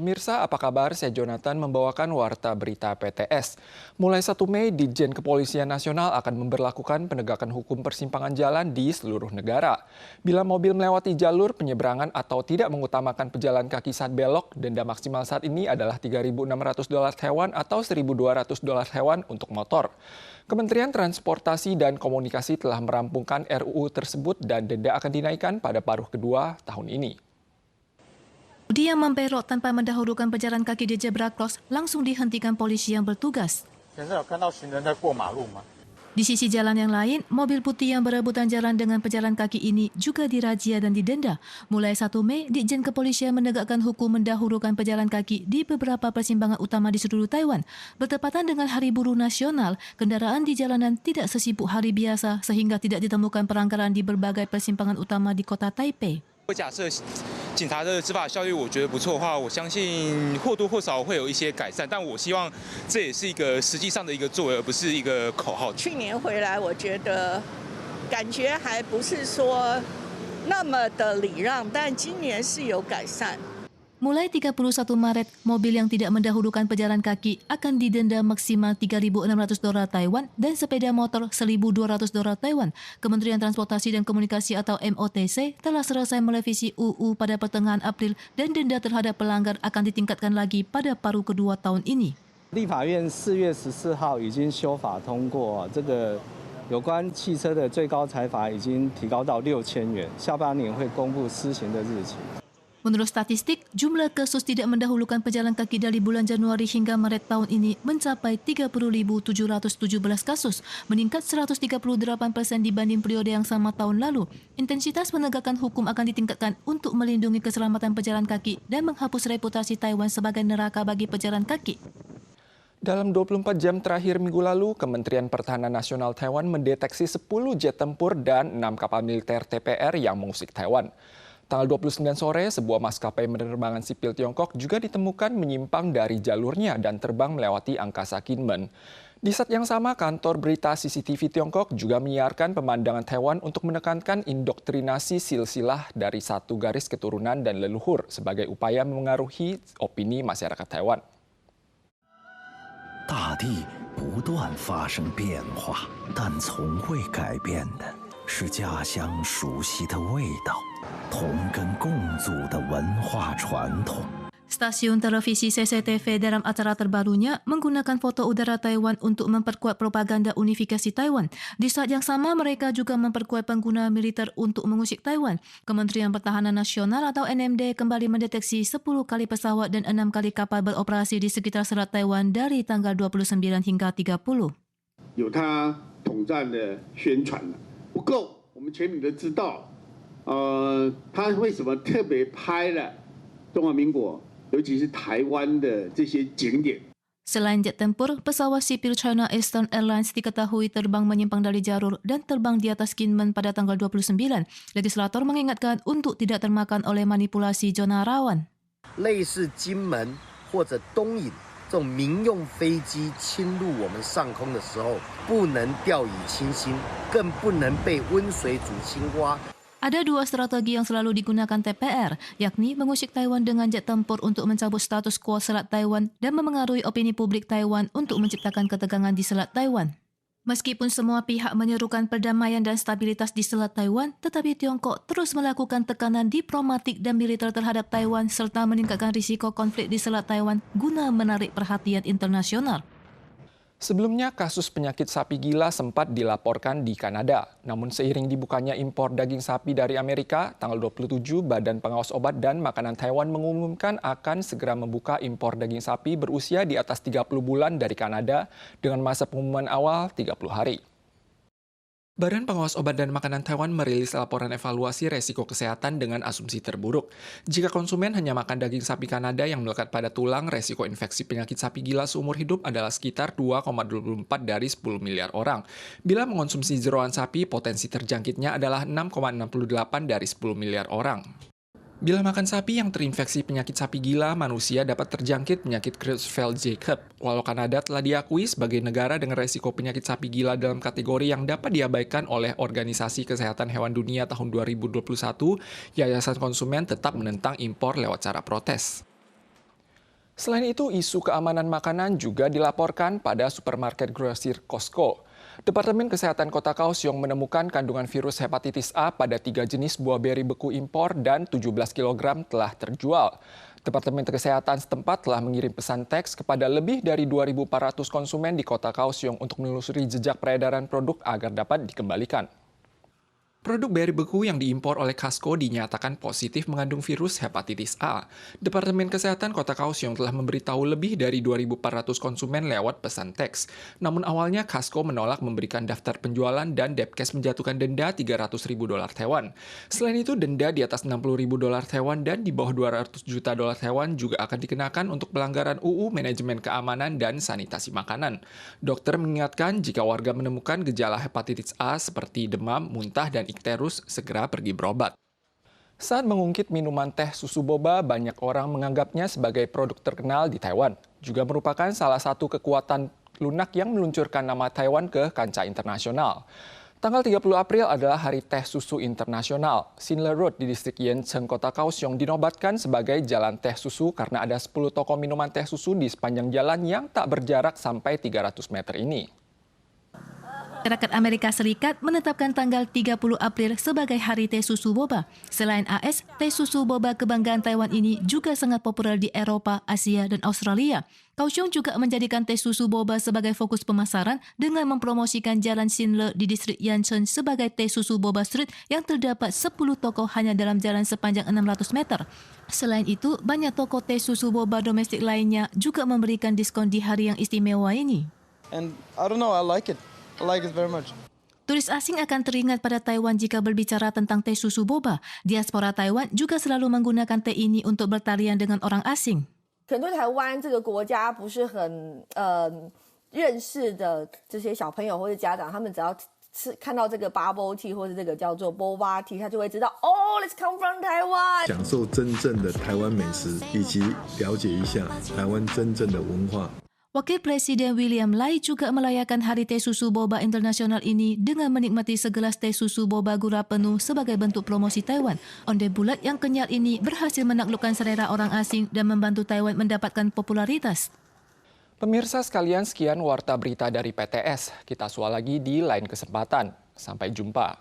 Pemirsa, apa kabar? Saya Jonathan membawakan Warta Berita PTS. Mulai 1 Mei, Ditjen Kepolisian Nasional akan memberlakukan penegakan hukum persimpangan jalan di seluruh negara. Bila mobil melewati jalur penyeberangan atau tidak mengutamakan pejalan kaki saat belok, denda maksimal saat ini adalah $3.600 hewan atau $1.200 hewan untuk motor. Kementerian Transportasi dan Komunikasi telah merampungkan RUU tersebut dan denda akan dinaikkan pada paruh kedua tahun ini. Dia membelok tanpa mendahulukan pejalan kaki di zebra cross langsung dihentikan polisi yang bertugas. Di sisi jalan yang lain, mobil putih yang berebutan jalan dengan pejalan kaki ini juga dirazia dan didenda. Mulai 1 Mei, Ditjen Kepolisian menegakkan hukum mendahulukan pejalan kaki di beberapa persimpangan utama di seluruh Taiwan. Bertepatan dengan Hari Buruh Nasional, kendaraan di jalanan tidak sesibuk hari biasa sehingga tidak ditemukan pelanggaran di berbagai persimpangan utama di kota Taipei. 假设警察的执法效率我觉得不错的话，我相信或多或少会有一些改善，但我希望这也是一个实际上的一个作为，而不是一个口号。去年回来，我觉得感觉还不是说那么的礼让，但今年是有改善。 Mulai 31 Maret, mobil yang tidak mendahulukan pejalan kaki akan didenda maksimal $3.600 Taiwan dan sepeda motor $1.200 Taiwan. Kementerian Transportasi dan Komunikasi atau MOTC telah selesai merevisi UU pada pertengahan April dan denda terhadap pelanggar akan ditingkatkan lagi pada paruh kedua tahun ini. 立法院4月14号已经修法通过，这个有关汽车的最高裁罚已经提高到6000元，下半年会公布施行的日期。 Menurut statistik, jumlah kasus tidak mendahulukan pejalan kaki dari bulan Januari hingga Maret tahun ini mencapai 30.717 kasus, meningkat 138% dibanding periode yang sama tahun lalu. Intensitas penegakan hukum akan ditingkatkan untuk melindungi keselamatan pejalan kaki dan menghapus reputasi Taiwan sebagai neraka bagi pejalan kaki. Dalam 24 jam terakhir minggu lalu, Kementerian Pertahanan Nasional Taiwan mendeteksi 10 jet tempur dan 6 kapal militer TPR yang mengusik Taiwan. Tanggal 29 sore, sebuah maskapai penerbangan sipil Tiongkok juga ditemukan menyimpang dari jalurnya dan terbang melewati angkasa Kinmen. Di saat yang sama, kantor berita CCTV Tiongkok juga menyiarkan pemandangan Taiwan untuk menekankan indoktrinasi silsilah dari satu garis keturunan dan leluhur sebagai upaya memengaruhi opini masyarakat Taiwan. 大地不断发生变化，但从未改变的是家乡熟悉的味道。 同根共祖的文化传统。 Stasiun televisi CCTV dalam acara terbarunya menggunakan foto udara Taiwan untuk memperkuat propaganda unifikasi Taiwan. Di saat yang sama, mereka juga memperkuat pengguna militer untuk mengusik Taiwan. Kementerian Pertahanan Nasional atau NMD kembali mendeteksi 10 kali pesawat dan 6 kali kapal beroperasi di sekitar selat Taiwan dari tanggal 29 hingga 30. 有它统战的宣传不够，我们全民都知道。 他为什么特别拍了中华民国，尤其是台湾的这些景点？ Selain jet tempur, pesawat sipil China Eastern Airlines diketahui terbang menyimpang dari jalur dan terbang di atas Kinmen pada tanggal 29. Legislator mengingatkan untuk tidak termakan oleh manipulasi zona rawan. 类似金门或者东引这种民用飞机侵入我们上空的时候，不能掉以轻心，更不能被温水煮青蛙。 Ada dua strategi yang selalu digunakan TPR, yakni mengusik Taiwan dengan jet tempur untuk mencabut status quo Selat Taiwan dan memengaruhi opini publik Taiwan untuk menciptakan ketegangan di Selat Taiwan. Meskipun semua pihak menyerukan perdamaian dan stabilitas di Selat Taiwan, tetapi Tiongkok terus melakukan tekanan diplomatik dan militer terhadap Taiwan serta meningkatkan risiko konflik di Selat Taiwan guna menarik perhatian internasional. Sebelumnya, kasus penyakit sapi gila sempat dilaporkan di Kanada. Namun seiring dibukanya impor daging sapi dari Amerika, tanggal 27 Badan Pengawas Obat dan Makanan Taiwan mengumumkan akan segera membuka impor daging sapi berusia di atas 30 bulan dari Kanada dengan masa pengumuman awal 30 hari. Badan Pengawas Obat dan Makanan Taiwan merilis laporan evaluasi resiko kesehatan dengan asumsi terburuk. Jika konsumen hanya makan daging sapi Kanada yang melekat pada tulang, resiko infeksi penyakit sapi gila seumur hidup adalah sekitar 2,24 dari 10 miliar orang. Bila mengonsumsi jeroan sapi, potensi terjangkitnya adalah 6,68 dari 10 miliar orang. Bila makan sapi yang terinfeksi penyakit sapi gila, manusia dapat terjangkit penyakit Creutzfeldt-Jakob. Walau Kanada telah diakui sebagai negara dengan resiko penyakit sapi gila dalam kategori yang dapat diabaikan oleh Organisasi Kesehatan Hewan Dunia tahun 2021, Yayasan Konsumen tetap menentang impor lewat cara protes. Selain itu, isu keamanan makanan juga dilaporkan pada supermarket grosir Costco. Departemen Kesehatan Kota Kaohsiung menemukan kandungan virus hepatitis A pada 3 jenis buah beri beku impor dan 17 kg telah terjual. Departemen Kesehatan setempat telah mengirim pesan teks kepada lebih dari 2.400 konsumen di Kota Kaohsiung untuk menelusuri jejak peredaran produk agar dapat dikembalikan. Produk beri beku yang diimpor oleh Costco dinyatakan positif mengandung virus hepatitis A. Departemen Kesehatan Kota Kaohsiung telah memberitahu lebih dari 2.400 konsumen lewat pesan teks. Namun awalnya Costco menolak memberikan daftar penjualan dan Depkes menjatuhkan denda $300.000 Taiwan. Selain itu, denda di atas $60.000 Taiwan dan di bawah $200 juta Taiwan juga akan dikenakan untuk pelanggaran UU Manajemen Keamanan dan Sanitasi Makanan. Dokter mengingatkan jika warga menemukan gejala hepatitis A seperti demam, muntah, dan terus segera pergi berobat. Saat mengungkit minuman teh susu boba, banyak orang menganggapnya sebagai produk terkenal di Taiwan. Juga merupakan salah satu kekuatan lunak yang meluncurkan nama Taiwan ke kancah internasional. Tanggal 30 April adalah Hari Teh Susu Internasional. Sinle Road di distrik Yencheng, Kota Kaohsiung dinobatkan sebagai Jalan Teh Susu karena ada 10 toko minuman teh susu di sepanjang jalan yang tak berjarak sampai 300 meter ini. Masyarakat Amerika Serikat menetapkan tanggal 30 April sebagai Hari Teh Susu Boba. Selain AS, teh susu boba kebanggaan Taiwan ini juga sangat populer di Eropa, Asia, dan Australia. Kaohsiung juga menjadikan teh susu boba sebagai fokus pemasaran dengan mempromosikan Jalan Sinle di distrik Yancheng sebagai teh susu boba street yang terdapat 10 toko hanya dalam jalan sepanjang 600 meter. Selain itu, banyak toko teh susu boba domestik lainnya juga memberikan diskon di hari yang istimewa ini. And I don't know, I like it. I like it very much. Turis asing akan teringat pada Taiwan jika berbicara tentang teh susu boba. Diaspora Taiwan juga selalu menggunakan teh ini untuk bertalian dengan orang asing. 可能对台湾这个国家不是很认识的这些小朋友或者家长，他们只要看到这个 bubble tea 或者这个叫做 boba tea， 他就会知道哦 ，Let's come from Taiwan。享受真正的台湾美食，以及了解一下台湾真正的文化。 Wakil Presiden William Lai juga merayakan Hari Teh Susu Boba Internasional ini dengan menikmati segelas teh susu boba gula penuh sebagai bentuk promosi Taiwan. Onde bulat yang kenyal ini berhasil menaklukkan selera orang asing dan membantu Taiwan mendapatkan popularitas. Pemirsa sekalian, sekian warta berita dari PTS. Kita sual lagi di lain kesempatan. Sampai jumpa.